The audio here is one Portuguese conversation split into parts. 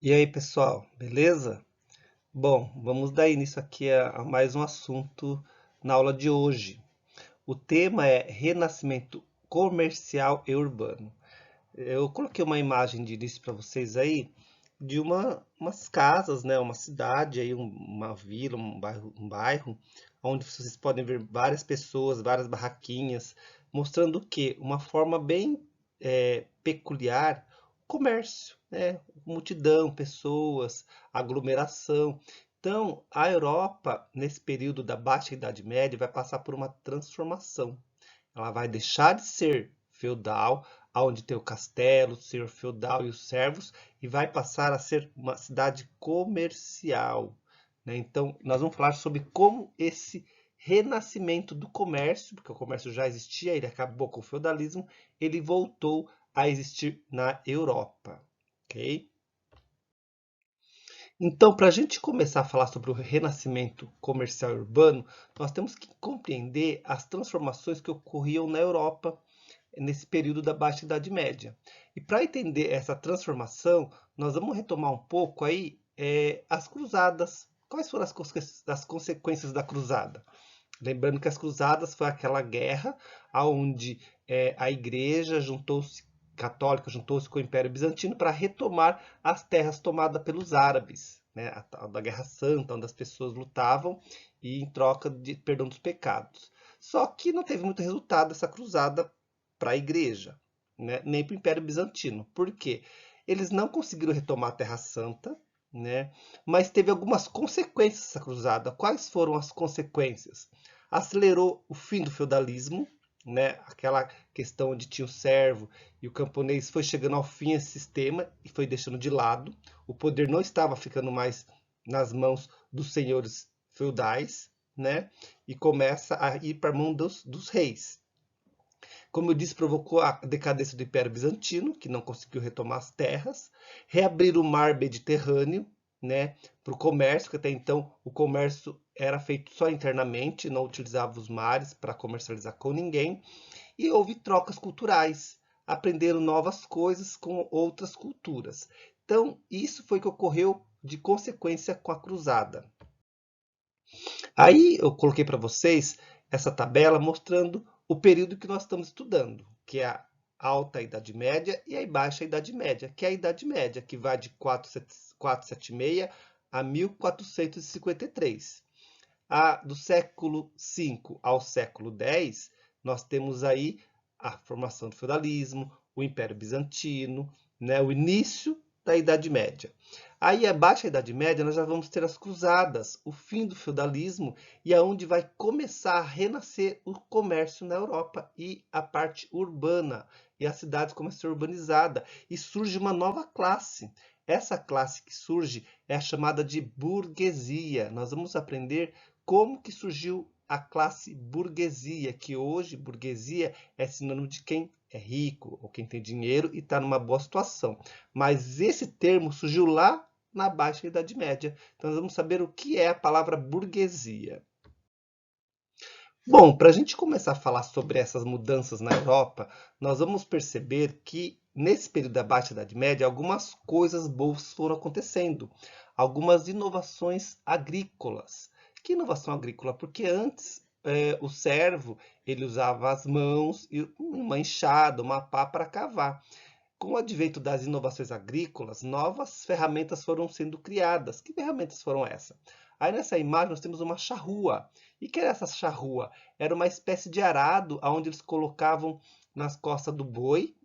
E aí, pessoal, beleza? Bom, vamos dar início aqui a mais um assunto na aula de hoje. O tema é renascimento comercial e urbano. Eu coloquei uma imagem de início para vocês aí de umas casas, né, uma cidade aí, uma vila, um bairro, onde vocês podem ver várias pessoas, várias barraquinhas, mostrando o quê? Uma forma bem peculiar, comércio, né? Multidão, pessoas, aglomeração. Então, a Europa, nesse período da Baixa Idade Média, vai passar por uma transformação. Ela vai deixar de ser feudal, onde tem o castelo, o senhor feudal e os servos, e vai passar a ser uma cidade comercial, né? Então, nós vamos falar sobre como esse renascimento do comércio, porque o comércio já existia, ele acabou com o feudalismo, ele voltou a existir na Europa, ok? Então, para a gente começar a falar sobre o renascimento comercial e urbano, nós temos que compreender as transformações que ocorriam na Europa nesse período da Baixa Idade Média. E para entender essa transformação, nós vamos retomar um pouco aí as cruzadas. Quais foram as consequências da cruzada? Lembrando que as cruzadas foi aquela guerra onde a igreja juntou-se, católica juntou-se com o Império Bizantino para retomar as terras tomadas pelos árabes, né? A tal da Guerra Santa, onde as pessoas lutavam e em troca de perdão dos pecados. Só que não teve muito resultado essa cruzada para a igreja, né? Nem para o Império Bizantino. Por quê? Eles não conseguiram retomar a Terra Santa, né? Mas teve algumas consequências essa cruzada. Quais foram as consequências? Acelerou o fim do feudalismo, né? Aquela questão onde tinha o servo e o camponês foi chegando ao fim esse sistema e foi deixando de lado. O poder não estava ficando mais nas mãos dos senhores feudais, né? E começa a ir para a mão dos reis. Como eu disse, provocou a decadência do Império Bizantino, que não conseguiu retomar as terras, reabrir o mar Mediterrâneo, né, para o comércio, que até então o comércio era feito só internamente, não utilizava os mares para comercializar com ninguém, e houve trocas culturais, aprenderam novas coisas com outras culturas. Então, isso foi o que ocorreu de consequência com a cruzada. Aí eu coloquei para vocês essa tabela mostrando o período que nós estamos estudando, que é a alta Idade Média e a baixa Idade Média, que é a Idade Média, que vai de 476 a 1453. Do século V ao século X, nós temos aí a formação do feudalismo, o Império Bizantino, né, o início da Idade Média. Aí, abaixo da Idade Média, nós já vamos ter as cruzadas, o fim do feudalismo e aonde vai começar a renascer o comércio na Europa e a parte urbana. E a cidade começa a ser urbanizada e surge uma nova classe. Essa classe que surge é a chamada de burguesia. Nós vamos aprender como que surgiu a classe burguesia, que hoje burguesia é sinônimo de quem é rico ou quem tem dinheiro e está numa boa situação. Mas esse termo surgiu lá na Baixa Idade Média. Então nós vamos saber o que é a palavra burguesia. Bom, para a gente começar a falar sobre essas mudanças na Europa, nós vamos perceber que nesse período da Baixa Idade Média, algumas coisas boas foram acontecendo, algumas inovações agrícolas. Que inovação agrícola? Porque antes o servo ele usava as mãos e uma enxada, uma pá para cavar. Com o advento das inovações agrícolas, novas ferramentas foram sendo criadas. Que ferramentas foram essas? Aí nessa imagem nós temos uma charrua. E que era essa charrua? Era uma espécie de arado onde eles colocavam nas costas do boi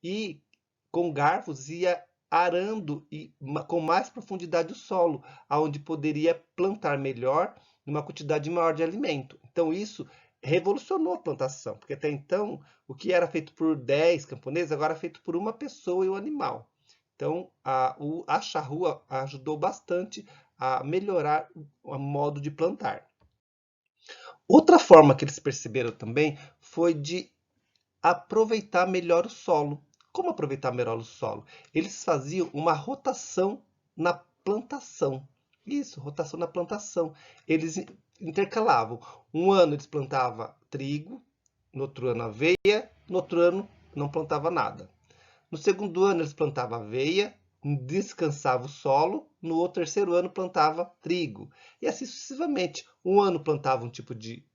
e com garfos ia arando e com mais profundidade o solo, aonde poderia plantar melhor numa quantidade maior de alimento. Então isso revolucionou a plantação, porque até então o que era feito por 10 camponeses agora é feito por uma pessoa e um animal. Então a charrua ajudou bastante a melhorar o modo de plantar. Outra forma que eles perceberam também foi de aproveitar melhor o solo. Como aproveitar melhor o solo? Eles faziam uma rotação na plantação. Isso, rotação na plantação. Eles intercalavam. Um ano eles plantavam trigo, no outro ano aveia, no outro ano não plantava nada. No segundo ano eles plantavam aveia, descansava o solo, no outro terceiro ano plantava trigo. E assim sucessivamente. Um ano plantava um tipo de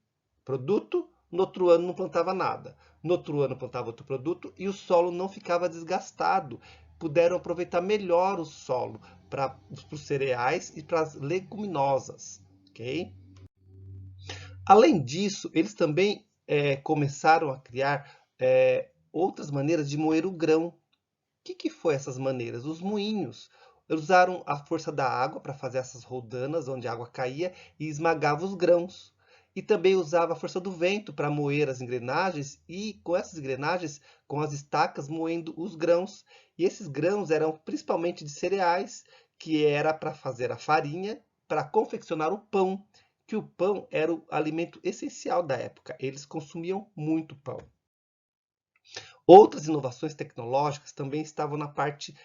produto, no outro ano não plantava nada. No outro ano plantava outro produto e o solo não ficava desgastado. Puderam aproveitar melhor o solo para os cereais e para as leguminosas. Ok? Além disso, eles também começaram a criar outras maneiras de moer o grão. O que foi essas maneiras? Os moinhos. Usaram a força da água para fazer essas roldanas onde a água caía e esmagava os grãos. E também usava a força do vento para moer as engrenagens e com essas engrenagens, com as estacas, moendo os grãos. E esses grãos eram principalmente de cereais, que era para fazer a farinha, para confeccionar o pão, que o pão era o alimento essencial da época. Eles consumiam muito pão. Outras inovações tecnológicas também estavam na parte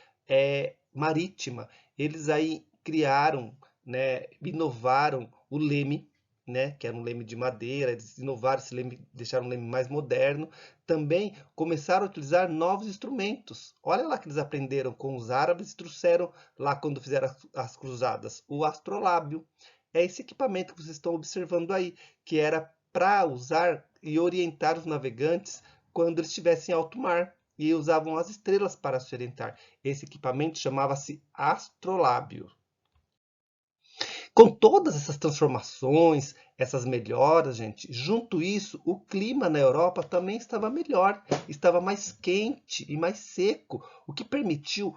marítima. Eles aí criaram, né, inovaram o leme, né, que era um leme de madeira. Eles inovaram esse leme, deixaram um leme mais moderno. Também começaram a utilizar novos instrumentos. Olha lá que eles aprenderam com os árabes e trouxeram lá quando fizeram as cruzadas, o astrolábio. É esse equipamento que vocês estão observando aí, que era para usar e orientar os navegantes quando eles estivessem em alto mar e usavam as estrelas para se orientar. Esse equipamento chamava-se astrolábio. Com todas essas transformações, essas melhoras, gente, junto isso, o clima na Europa também estava melhor, estava mais quente e mais seco, o que permitiu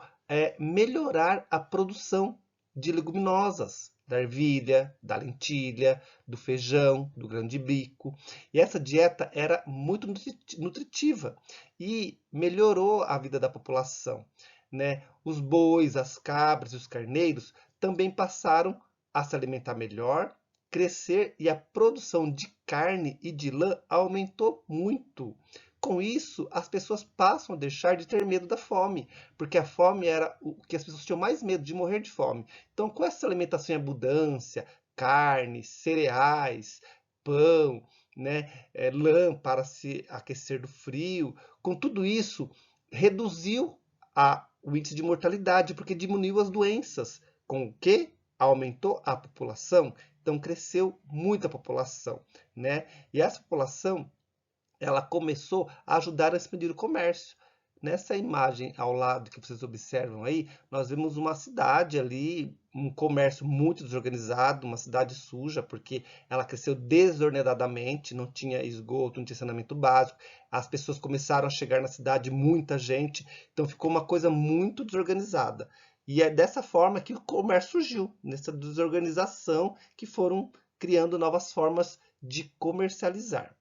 melhorar a produção de leguminosas, da ervilha, da lentilha, do feijão, do grão de bico. E essa dieta era muito nutritiva e melhorou a vida da população, né? Os bois, as cabras e os carneiros também passaram a se alimentar melhor, crescer e a produção de carne e de lã aumentou muito. Com isso, as pessoas passam a deixar de ter medo da fome, porque a fome era o que as pessoas tinham mais medo, de morrer de fome. Então, com essa alimentação em abundância, carne, cereais, pão, né, lã para se aquecer do frio, com tudo isso, reduziu o índice de mortalidade, porque diminuiu as doenças. Com o quê? Aumentou a população, então cresceu muito a população, né? E essa população, ela começou a ajudar a expandir o comércio. Nessa imagem ao lado que vocês observam aí, nós vemos uma cidade ali, um comércio muito desorganizado, uma cidade suja, porque ela cresceu desordenadamente, não tinha esgoto, não tinha saneamento básico. As pessoas começaram a chegar na cidade, muita gente, então ficou uma coisa muito desorganizada. E é dessa forma que o comércio surgiu, nessa desorganização que foram criando novas formas de comercializar.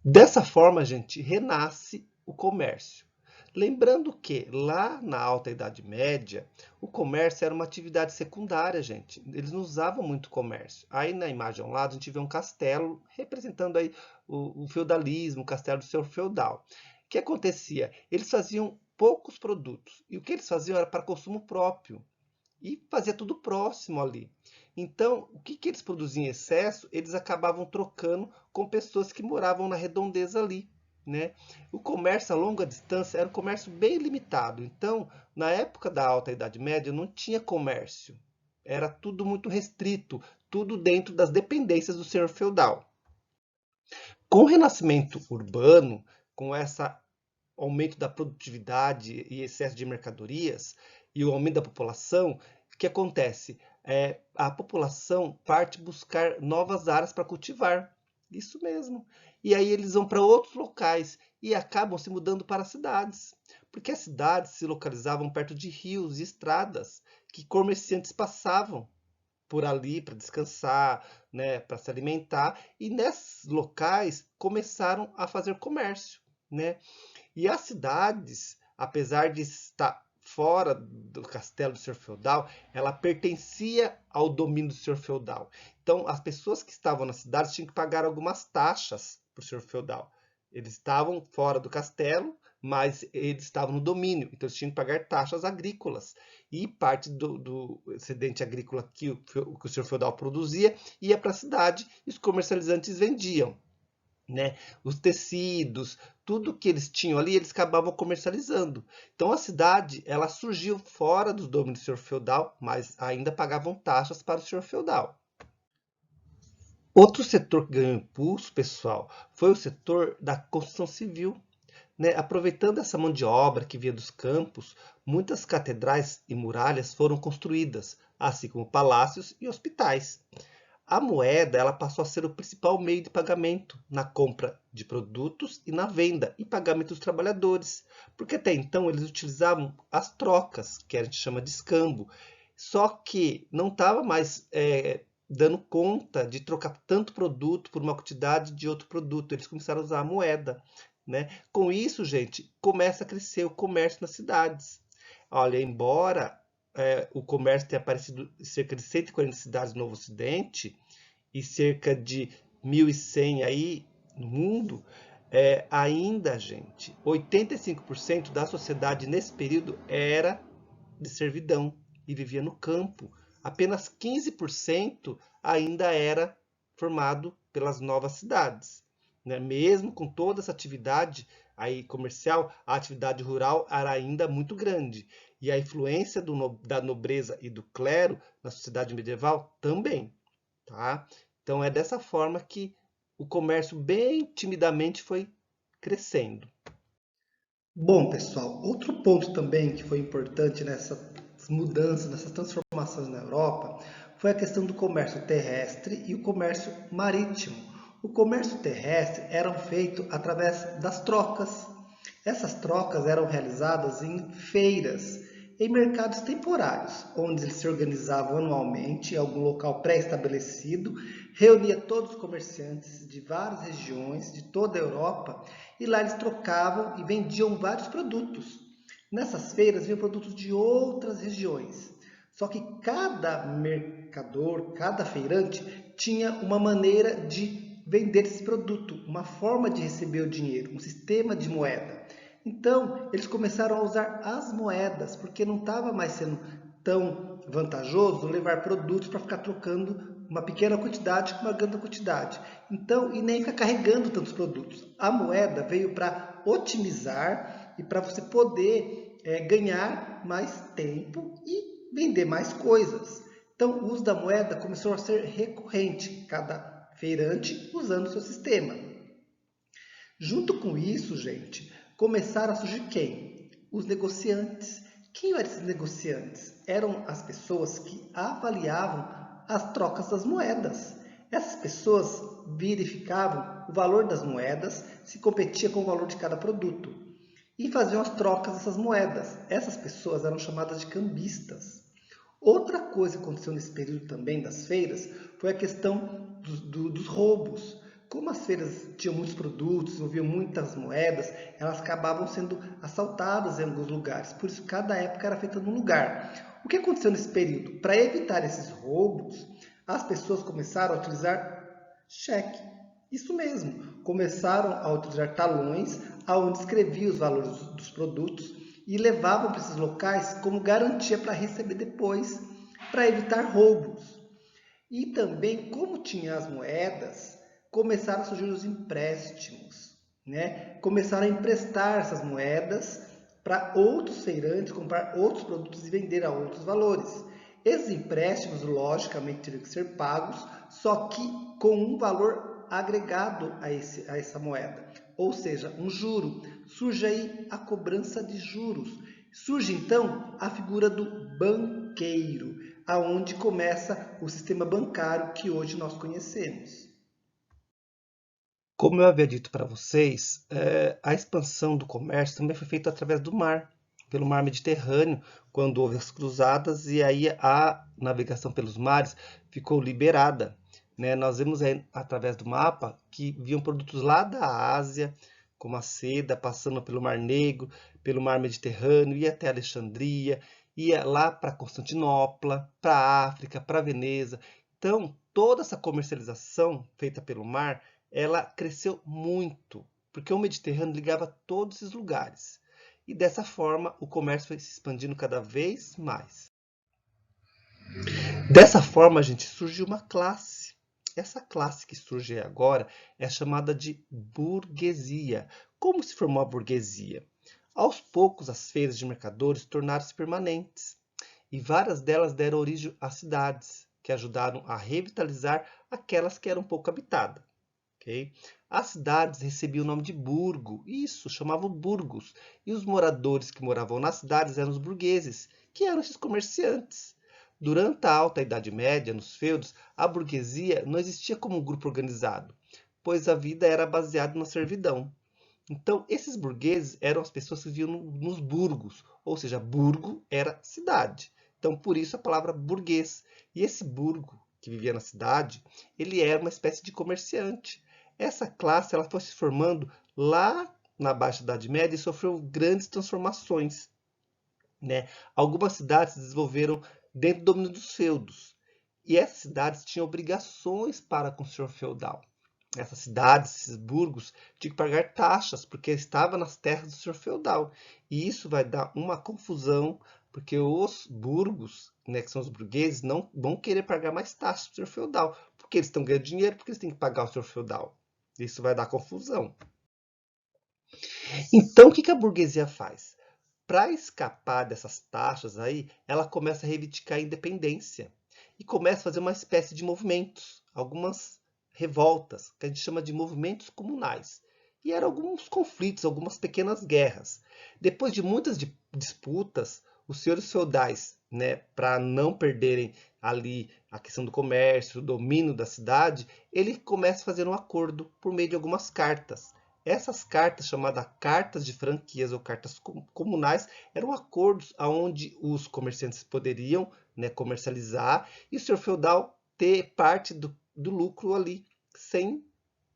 Dessa forma, gente, renasce o comércio. Lembrando que lá na Alta Idade Média, o comércio era uma atividade secundária, gente. Eles não usavam muito comércio. Aí na imagem ao lado a gente vê um castelo representando aí o feudalismo, o castelo do senhor feudal. O que acontecia? Eles faziam poucos produtos e o que eles faziam era para consumo próprio e fazia tudo próximo ali. Então, o que eles produziam em excesso, eles acabavam trocando com pessoas que moravam na redondeza ali, né? O comércio a longa distância era um comércio bem limitado. Então, na época da Alta Idade Média, não tinha comércio. Era tudo muito restrito, tudo dentro das dependências do senhor feudal. Com o renascimento urbano, com esse aumento da produtividade e excesso de mercadorias e o aumento da população, o que acontece? A população parte buscar novas áreas para cultivar. Isso mesmo. E aí eles vão para outros locais e acabam se mudando para cidades. Porque as cidades se localizavam perto de rios e estradas que comerciantes passavam por ali para descansar, né, para se alimentar. E nesses locais começaram a fazer comércio, né? E as cidades, apesar de estar fora do castelo do senhor feudal, ela pertencia ao domínio do senhor feudal. Então, as pessoas que estavam nas cidades tinham que pagar algumas taxas para o senhor feudal. Eles estavam fora do castelo, mas eles estavam no domínio, então eles tinham que pagar taxas agrícolas. E parte do excedente agrícola que o senhor feudal produzia ia para a cidade e os comercializantes vendiam. né? Os tecidos, tudo que eles tinham ali, eles acabavam comercializando. Então a cidade, ela surgiu fora dos domínios do senhor feudal, mas ainda pagavam taxas para o senhor feudal. Outro setor que ganhou impulso, pessoal, foi o setor da construção civil, né? Aproveitando essa mão de obra que vinha dos campos, muitas catedrais e muralhas foram construídas, assim como palácios e hospitais. A moeda ela passou a ser o principal meio de pagamento na compra de produtos e na venda e pagamento dos trabalhadores, porque até então eles utilizavam as trocas, que a gente chama de escambo, só que não estava mais dando conta de trocar tanto produto por uma quantidade de outro produto, eles começaram a usar a moeda. Né? Com isso, gente, começa a crescer o comércio nas cidades. Olha, embora o comércio tenha aparecido em cerca de 140 cidades no Novo Ocidente e cerca de 1.100 aí no mundo, ainda, gente, 85% da sociedade nesse período era de servidão e vivia no campo. Apenas 15% ainda era formado pelas novas cidades. Né? Mesmo com toda essa atividade aí comercial, a atividade rural era ainda muito grande. E a influência da nobreza e do clero na sociedade medieval também. Tá? Então é dessa forma que o comércio bem timidamente foi crescendo. Bom, pessoal, outro ponto também que foi importante nessas mudanças, nessas transformações na Europa, foi a questão do comércio terrestre e o comércio marítimo. O comércio terrestre era feito através das trocas. Essas trocas eram realizadas em feiras, em mercados temporários, onde eles se organizavam anualmente em algum local pré-estabelecido, reunia todos os comerciantes de várias regiões de toda a Europa e lá eles trocavam e vendiam vários produtos. Nessas feiras vinham produtos de outras regiões. Só que cada mercador, cada feirante tinha uma maneira de vender esse produto, uma forma de receber o dinheiro, um sistema de moeda. Então, eles começaram a usar as moedas, porque não estava mais sendo tão vantajoso levar produtos para ficar trocando uma pequena quantidade com uma grande quantidade. Então, e nem ficar carregando tantos produtos. A moeda veio para otimizar e para você poder ganhar mais tempo e vender mais coisas. Então, o uso da moeda começou a ser recorrente, cada feirante usando o seu sistema. Junto com isso, gente, começaram a surgir quem? Os negociantes. Quem eram esses negociantes? Eram as pessoas que avaliavam as trocas das moedas. Essas pessoas verificavam o valor das moedas, se competia com o valor de cada produto e faziam as trocas dessas moedas. Essas pessoas eram chamadas de cambistas. Outra coisa que aconteceu nesse período também das feiras foi a questão dos roubos. Como as feiras tinham muitos produtos, envolviam muitas moedas, elas acabavam sendo assaltadas em alguns lugares. Por isso, cada época era feita num lugar. O que aconteceu nesse período? Para evitar esses roubos, as pessoas começaram a utilizar cheque. Isso mesmo, começaram a utilizar talões onde escreviam os valores dos produtos e levavam para esses locais como garantia para receber depois, para evitar roubos. E também, como tinha as moedas, começaram a surgir os empréstimos, né? Começaram a emprestar essas moedas para outros feirantes comprar outros produtos e vender a outros valores. Esses empréstimos, logicamente, teriam que ser pagos, só que com um valor agregado a essa moeda, ou seja, um juro. Surge aí a cobrança de juros. Surge então a figura do banqueiro, aonde começa o sistema bancário que hoje nós conhecemos. Como eu havia dito para vocês, a expansão do comércio também foi feita através do mar, pelo mar Mediterrâneo, quando houve as cruzadas e aí a navegação pelos mares ficou liberada. Né? Nós vemos aí, através do mapa que vinham produtos lá da Ásia, como a seda, passando pelo Mar Negro, pelo mar Mediterrâneo, ia até Alexandria, ia lá para Constantinopla, para a África, para Veneza. Então, toda essa comercialização feita pelo mar ela cresceu muito, porque o Mediterrâneo ligava todos esses lugares. E dessa forma, o comércio foi se expandindo cada vez mais. Dessa forma, gente, surgiu uma classe, Essa classe que surge agora é chamada de burguesia. Como se formou a burguesia? Aos poucos, as feiras de mercadores tornaram-se permanentes e várias delas deram origem a cidades, que ajudaram a revitalizar aquelas que eram pouco habitadas. Okay? As cidades recebiam o nome de burgo, isso, chamavam burgos, e os moradores que moravam nas cidades eram os burgueses, que eram esses comerciantes. Durante a Alta Idade Média, nos feudos, a burguesia não existia como um grupo organizado, pois a vida era baseada na servidão. Então, esses burgueses eram as pessoas que viviam nos burgos, ou seja, burgo era cidade. Então, por isso a palavra burguês. E esse burgo que vivia na cidade, ele era uma espécie de comerciante. Essa classe ela foi se formando lá na Baixa Idade Média e sofreu grandes transformações, né? Algumas cidades se desenvolveram dentro do domínio dos feudos. E essas cidades tinham obrigações para com o senhor feudal. Essas cidades, esses burgos, tinham que pagar taxas, porque estava nas terras do senhor feudal. E isso vai dar uma confusão, porque os burgos, né, que são os burgueses, não vão querer pagar mais taxas para o senhor feudal, porque eles estão ganhando dinheiro, porque eles têm que pagar o senhor feudal. Isso vai dar confusão. Então, o que a burguesia faz? Para escapar dessas taxas aí, ela começa a reivindicar a independência e começa a fazer uma espécie de movimentos, algumas revoltas, que a gente chama de movimentos comunais. E eram alguns conflitos, algumas pequenas guerras. Depois de muitas disputas, os senhores feudais, né, para não perderem ali a questão do comércio, o domínio da cidade, ele começa a fazer um acordo por meio de algumas cartas. Essas cartas, chamadas cartas de franquias ou cartas comunais, eram acordos onde os comerciantes poderiam, né, comercializar e o senhor feudal ter parte do lucro ali, sem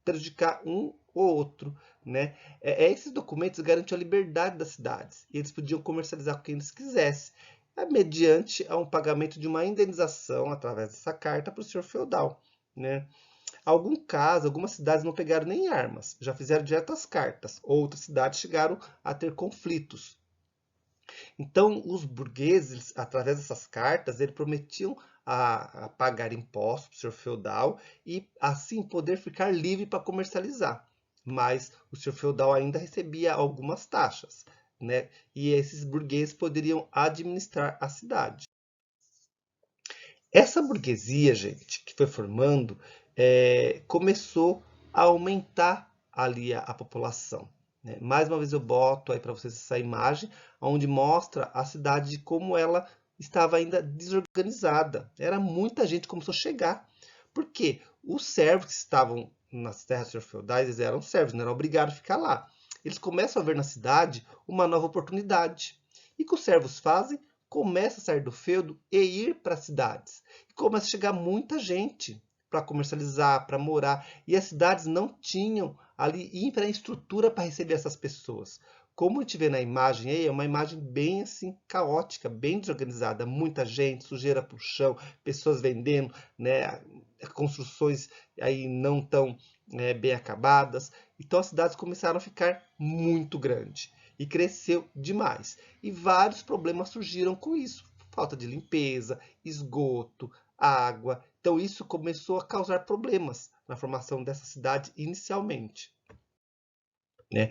prejudicar um ou outro. Né? Esses documentos garantiam a liberdade das cidades e eles podiam comercializar com quem eles quisessem, mediante um pagamento de uma indenização através dessa carta para o senhor feudal. Né? Algumas cidades não pegaram nem armas, já fizeram direto as cartas. Outras cidades chegaram a ter conflitos. Então, os burgueses, através dessas cartas, eles prometiam a pagar impostos para o senhor feudal e, assim, poder ficar livre para comercializar. Mas o senhor feudal ainda recebia algumas taxas, né? E esses burgueses poderiam administrar a cidade. Essa burguesia, gente, que foi formando, começou a aumentar ali a população. Né? Mais uma vez eu boto aí para vocês essa imagem, onde mostra a cidade de como ela estava ainda desorganizada. Era muita gente que começou a chegar. Por quê? Os servos que estavam nas terras feudais, eles eram servos, não eram obrigados a ficar lá. Eles começam a ver na cidade uma nova oportunidade. E o que os servos fazem? Começa a sair do feudo e ir para as cidades. E começa a chegar muita gente para comercializar, para morar. E as cidades não tinham ali infraestrutura para receber essas pessoas. Como a gente vê na imagem aí, é uma imagem bem assim caótica, bem desorganizada. Muita gente, sujeira para o chão, pessoas vendendo, né, construções aí não tão bem acabadas. Então as cidades começaram a ficar muito grandes e cresceu demais. E vários problemas surgiram com isso. Falta de limpeza, esgoto, água. Então isso começou a causar problemas na formação dessa cidade inicialmente. Né?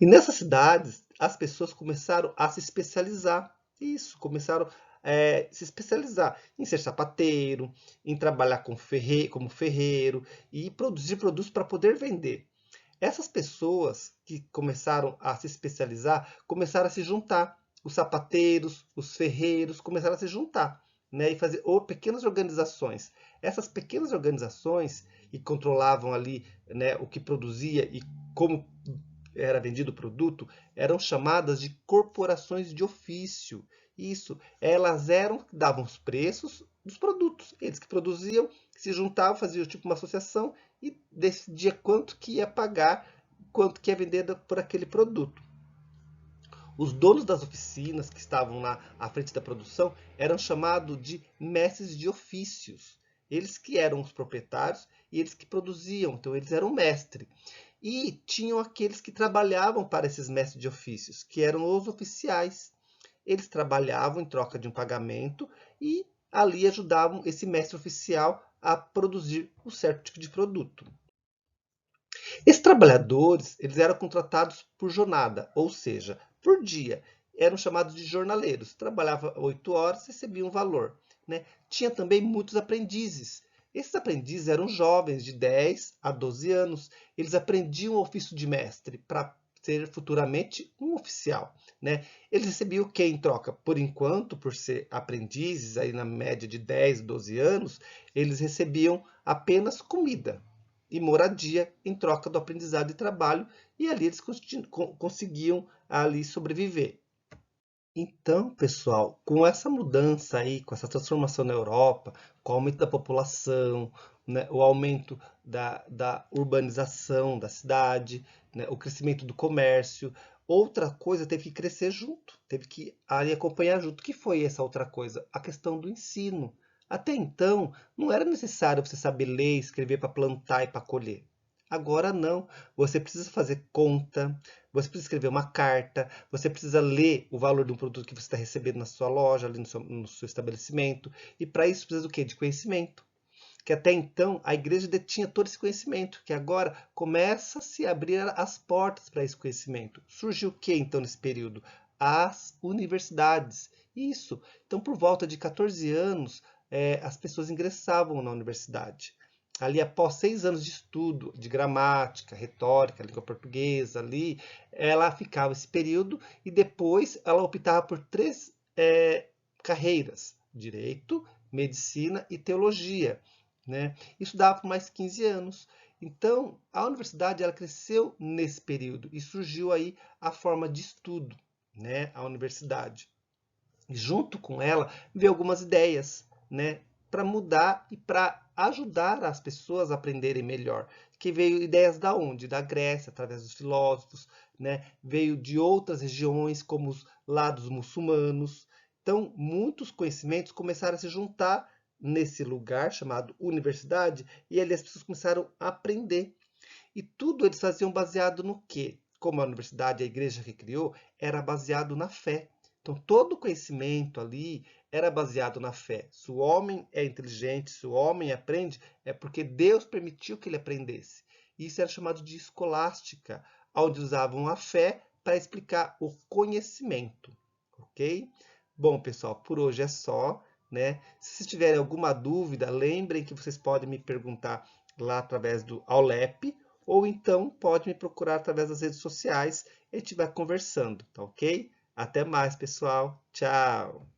E nessas cidades, as pessoas começaram a se especializar. Isso, começaram a se especializar em ser sapateiro, em trabalhar como ferreiro e produzir produtos para poder vender. Essas pessoas que começaram a se especializar, começaram a se juntar. Os sapateiros, os ferreiros começaram a se juntar, né, e fazer pequenas organizações. Essas pequenas organizações que controlavam ali, né, o que produzia e como era vendido o produto, eram chamadas de corporações de ofício. Isso, elas davam os preços dos produtos. Eles que produziam, se juntavam, faziam tipo uma associação e decidia quanto que ia pagar, quanto que ia vender por aquele produto. Os donos das oficinas que estavam lá à frente da produção eram chamados de mestres de ofícios. Eles que eram os proprietários e eles que produziam, então eles eram mestre. E tinham aqueles que trabalhavam para esses mestres de ofícios, que eram os oficiais. Eles trabalhavam em troca de um pagamento e ali ajudavam esse mestre oficial a produzir um certo tipo de produto. Esses trabalhadores, eles eram contratados por jornada, ou seja, por dia. Eram chamados de jornaleiros. Trabalhava 8 horas, recebia um valor, né? Tinha também muitos aprendizes. Esses aprendizes eram jovens de 10 a 12 anos. Eles aprendiam o ofício de mestre para ser futuramente um oficial, né? Eles recebiam o que em troca? Por enquanto, por ser aprendizes, aí na média de 10, 12 anos, eles recebiam apenas comida e moradia em troca do aprendizado e trabalho, e ali eles conseguiam ali sobreviver. Então, pessoal, com essa mudança aí, com essa transformação na Europa, com o aumento da população, né, o aumento da urbanização da cidade, né, o crescimento do comércio, outra coisa teve que crescer junto, teve que ali acompanhar junto. O que foi essa outra coisa? A questão do ensino. Até então, não era necessário você saber ler, escrever para plantar e para colher. Agora não, você precisa fazer conta, você precisa escrever uma carta, você precisa ler o valor de um produto que você está recebendo na sua loja, ali no seu estabelecimento. E para isso precisa do quê? De conhecimento. Que até então a igreja detinha todo esse conhecimento, que agora começa a se abrir as portas para esse conhecimento. Surgiu o que então nesse período? As universidades. Isso. Então, por volta de 14 anos, as pessoas ingressavam na universidade. Ali, após 6 anos de estudo de gramática, retórica, língua portuguesa, ali, ela ficava esse período e depois ela optava por 3 carreiras: direito, medicina e teologia, né? Isso dava por mais 15 anos. Então, a universidade ela cresceu nesse período e surgiu aí a forma de estudo, né? A universidade. E junto com ela veio algumas ideias, né? Para mudar e para ajudar as pessoas a aprenderem melhor. Que veio ideias da onde? Da Grécia, através dos filósofos, né? Veio de outras regiões, como os lados muçulmanos. Então, muitos conhecimentos começaram a se juntar nesse lugar chamado universidade, e ali as pessoas começaram a aprender. E tudo eles faziam baseado no quê? Como a universidade, a igreja que criou, era baseado na fé. Então, todo o conhecimento ali era baseado na fé. Se o homem é inteligente, se o homem aprende, é porque Deus permitiu que ele aprendesse. Isso era chamado de escolástica, onde usavam a fé para explicar o conhecimento. Ok? Bom, pessoal, por hoje é só, né? Se vocês tiverem alguma dúvida, lembrem que vocês podem me perguntar lá através do Aulep, ou então pode me procurar através das redes sociais e a gente vai conversando, tá ok? Até mais, pessoal. Tchau!